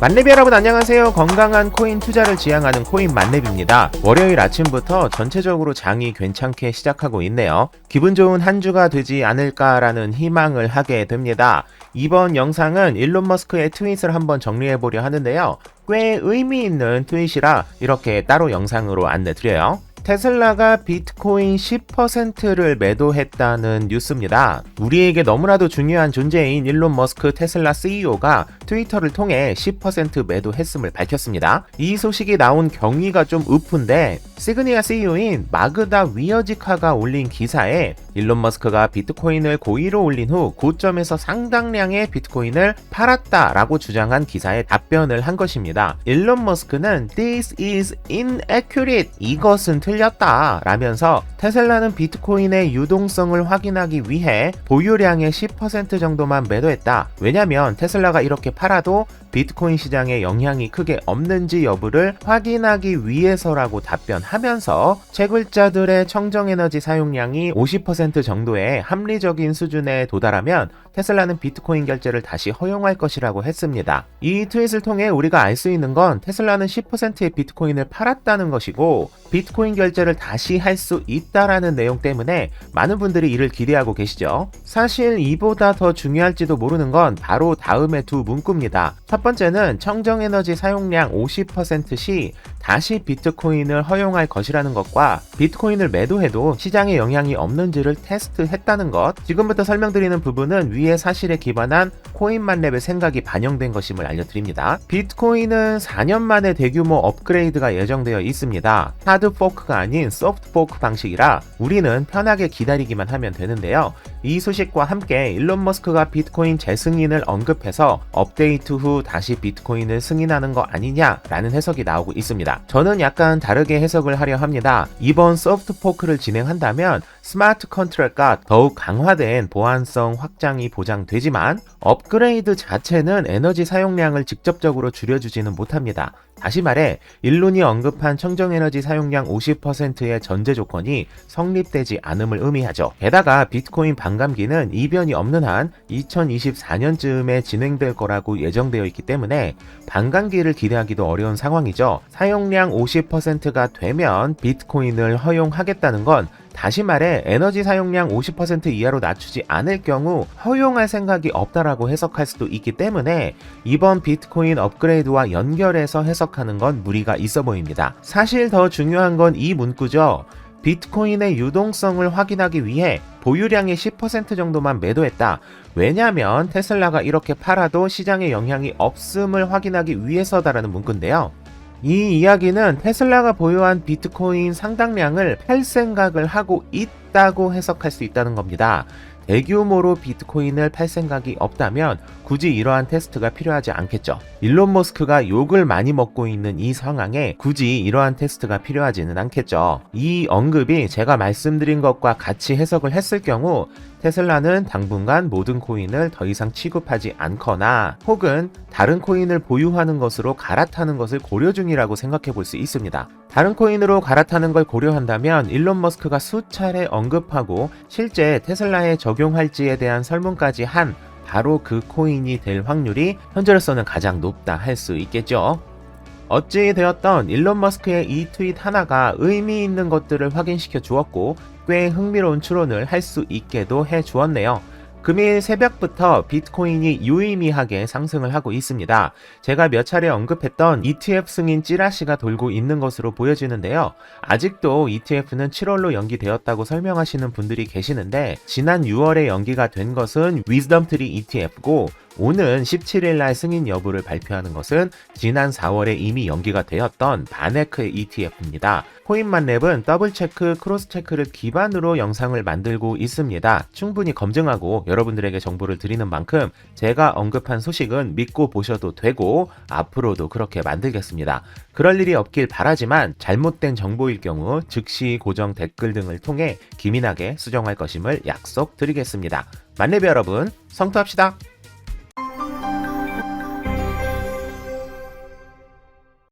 만렙 여러분 안녕하세요. 건강한 코인 투자를 지향하는 코인 만렙입니다. 월요일 아침부터 전체적으로 장이 괜찮게 시작하고 있네요. 기분 좋은 한 주가 되지 않을까라는 희망을 하게 됩니다. 이번 영상은 일론 머스크의 트윗을 한번 정리해보려 하는데요. 꽤 의미 있는 트윗이라 이렇게 따로 영상으로 안내드려요. 테슬라가 비트코인 10%를 매도했다는 뉴스입니다. 우리에게 너무나도 중요한 존재인 일론 머스크 테슬라 CEO가 트위터를 통해 10% 매도했음을 밝혔습니다. 이 소식이 나온 경위가 좀 우픈데 시그니아 CEO인 마그다 위어지카가 올린 기사에 일론 머스크가 비트코인을 고의로 올린 후 고점에서 상당량의 비트코인을 팔았다라고 주장한 기사에 답변을 한 것입니다. 일론 머스크는 This is inaccurate. 이것은 틀렸다 라면서 테슬라는 비트코인의 유동성을 확인하기 위해 보유량의 10% 정도만 매도했다. 왜냐면 테슬라가 이렇게 팔아도 비트코인 시장에 영향이 크게 없는지 여부를 확인하기 위해서라고 답변하면서 채굴자들의 청정에너지 사용량이 50% 정도의 합리적인 수준에 도달하면 테슬라는 비트코인 결제를 다시 허용할 것이라고 했습니다. 이 트윗을 통해 우리가 알 수 있는 건 테슬라는 10%의 비트코인을 팔았다는 것이고 비트코인 결제를 다시 할 수 있다라는 내용 때문에 많은 분들이 이를 기대하고 계시죠. 사실 이보다 더 중요할지도 모르는 건 바로 다음의 두 문구입니다. 첫 번째는 청정에너지 사용량 50%시 다시 비트코인을 허용할 것이라는 것과 비트코인을 매도해도 시장에 영향이 없는지를 테스트했다는 것. 지금부터 설명드리는 부분은 위의 사실에 기반한 코인만렙의 생각이 반영된 것임을 알려드립니다. 비트코인은 4년 만에 대규모 업그레이드가 예정되어 있습니다. 하드 포크가 아닌 소프트 포크 방식이라 우리는 편하게 기다리기만 하면 되는데요. 이 소식과 함께 일론 머스크가 비트코인 재승인을 언급해서 업데이트 후 다시 비트코인을 승인하는 거 아니냐라는 해석이 나오고 있습니다. 저는 약간 다르게 해석을 하려 합니다. 이번 소프트 포크를 진행한다면 스마트 컨트랙과 더욱 강화된 보안성 확장이 보장되지만 업그레이드 자체는 에너지 사용량을 직접적으로 줄여주지는 못합니다. 다시 말해 일론이 언급한 청정에너지 사용량 50%의 전제 조건이 성립되지 않음을 의미하죠. 게다가 비트코인 반감기는 이변이 없는 한 2024년쯤에 진행될 거라고 예정되어 있기 때문에 반감기를 기대하기도 어려운 상황이죠. 사용량 50%가 되면 비트코인을 허용하겠다는 건 다시 말해 에너지 사용량 50% 이하로 낮추지 않을 경우 허용할 생각이 없다라고 해석할 수도 있기 때문에 이번 비트코인 업그레이드와 연결해서 해석하는 건 무리가 있어 보입니다. 사실 더 중요한 건 이 문구죠. 비트코인의 유동성을 확인하기 위해 보유량의 10% 정도만 매도했다. 왜냐면 테슬라가 이렇게 팔아도 시장에 영향이 없음을 확인하기 위해서다라는 문구인데요. 이 이야기는 테슬라가 보유한 비트코인 상당량을 팔 생각을 하고 있다고 해석할 수 있다는 겁니다. 대규모로 비트코인을 팔 생각이 없다면 굳이 이러한 테스트가 필요하지 않겠죠. 일론 머스크가 욕을 많이 먹고 있는 이 상황에 굳이 이러한 테스트가 필요하지는 않겠죠. 이 언급이 제가 말씀드린 것과 같이 해석을 했을 경우 테슬라는 당분간 모든 코인을 더 이상 취급하지 않거나 혹은 다른 코인을 보유하는 것으로 갈아타는 것을 고려 중이라고 생각해 볼 수 있습니다. 다른 코인으로 갈아타는 걸 고려한다면 일론 머스크가 수차례 언급하고 실제 테슬라에 적용할지에 대한 설문까지 한 바로 그 코인이 될 확률이 현재로서는 가장 높다 할 수 있겠죠. 어찌 되었던 일론 머스크의 이 트윗 하나가 의미 있는 것들을 확인시켜 주었고 꽤 흥미로운 추론을 할 수 있게도 해 주었네요. 금일 새벽부터 비트코인이 유의미하게 상승을 하고 있습니다. 제가 몇 차례 언급했던 ETF 승인 찌라시가 돌고 있는 것으로 보여지는데요. 아직도 ETF는 7월로 연기되었다고 설명하시는 분들이 계시는데 지난 6월에 연기가 된 것은 위즈덤트리 ETF고 오는 17일 날 승인 여부를 발표하는 것은 지난 4월에 이미 연기가 되었던 바네크 ETF입니다. 코인만렙은 더블체크, 크로스체크를 기반으로 영상을 만들고 있습니다. 충분히 검증하고 여러분들에게 정보를 드리는 만큼 제가 언급한 소식은 믿고 보셔도 되고 앞으로도 그렇게 만들겠습니다. 그럴 일이 없길 바라지만 잘못된 정보일 경우 즉시 고정 댓글 등을 통해 기민하게 수정할 것임을 약속드리겠습니다. 만렙 여러분, 성투합시다.